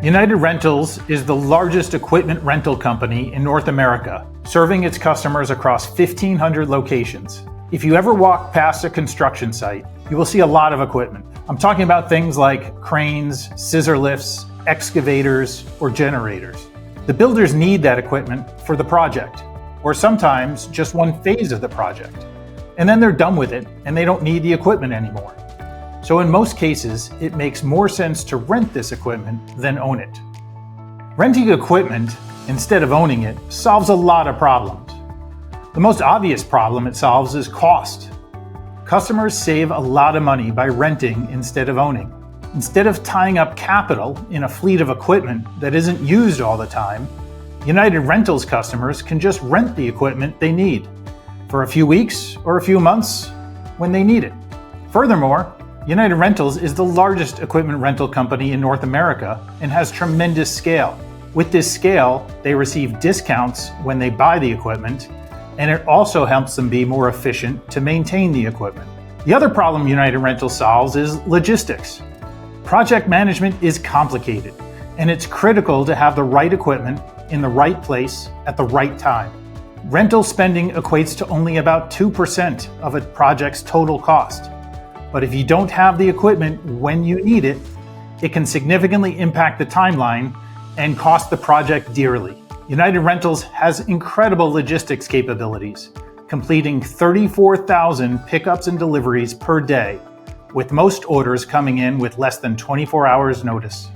United Rentals is the largest equipment rental company in North America, serving its customers across 1,500 locations. If you ever walk past a construction site, you will see a lot of equipment. I'm talking about things like cranes, scissor lifts, excavators, or generators. The builders need that equipment for the project, or sometimes just one phase of the project. And then they're done with it and they don't need the equipment anymore. So in most cases, it makes more sense to rent this equipment than own it. Renting equipment instead of owning it solves a lot of problems. The most obvious problem it solves is cost. Customers save a lot of money by renting instead of owning. Instead of tying up capital in a fleet of equipment that isn't used all the time, United Rentals customers can just rent the equipment they need for a few weeks or a few months when they need it. Furthermore, United Rentals is the largest equipment rental company in North America and has tremendous scale. With this scale, they receive discounts when they buy the equipment, and it also helps them be more efficient to maintain the equipment. The other problem United Rentals solves is logistics. Project management is complicated, and it's critical to have the right equipment in the right place at the right time. Rental spending equates to only about 2% of a project's total cost. But if you don't have the equipment when you need it, it can significantly impact the timeline and cost the project dearly. United Rentals has incredible logistics capabilities, completing 34,000 pickups and deliveries per day, with most orders coming in with less than 24 hours notice.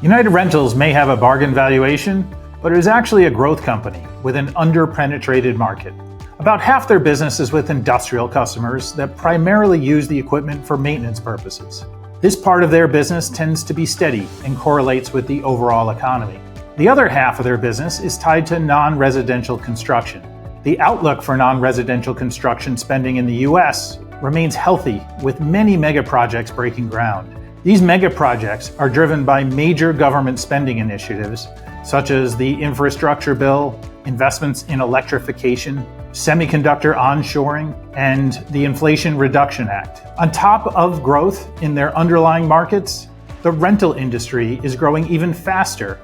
United Rentals may have a bargain valuation, but it is actually a growth company with an under-penetrated market. About half their business is with industrial customers that primarily use the equipment for maintenance purposes. This part of their business tends to be steady and correlates with the overall economy. The other half of their business is tied to non-residential construction. The outlook for non-residential construction spending in the US remains healthy, with many mega projects breaking ground. These mega projects are driven by major government spending initiatives, such as the infrastructure bill, investments in electrification, semiconductor onshoring, and the Inflation Reduction Act. On top of growth in their underlying markets, the rental industry is growing even faster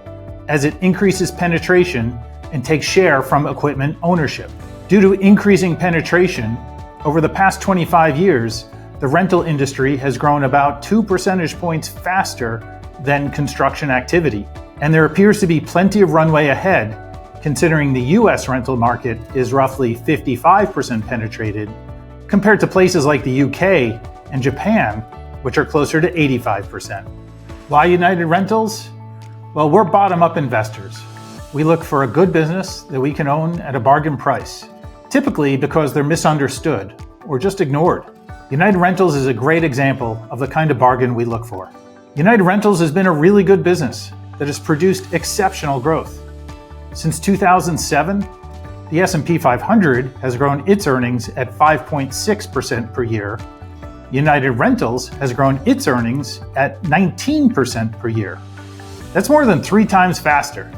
as it increases penetration and takes share from equipment ownership. Due to increasing penetration, over the past 25 years, the rental industry has grown about 2 percentage points faster than construction activity. And there appears to be plenty of runway ahead, considering the US rental market is roughly 55% penetrated, compared to places like the UK and Japan, which are closer to 85%. Why United Rentals? Well, we're bottom-up investors. We look for a good business that we can own at a bargain price, typically because they're misunderstood or just ignored. United Rentals is a great example of the kind of bargain we look for. United Rentals has been a really good business that has produced exceptional growth. Since 2007, the S&P 500 has grown its earnings at 5.6% per year. United Rentals has grown its earnings at 19% per year. That's more than 3 times faster.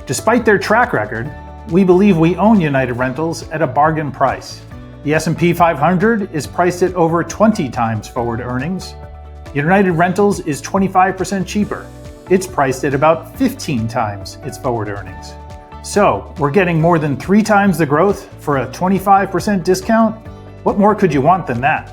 Despite their track record, we believe we own United Rentals at a bargain price. The S&P 500 is priced at over 20 times forward earnings. United Rentals is 25% cheaper. It's priced at about 15 times its forward earnings. So, we're getting more than 3 times the growth for a 25% discount? What more could you want than that?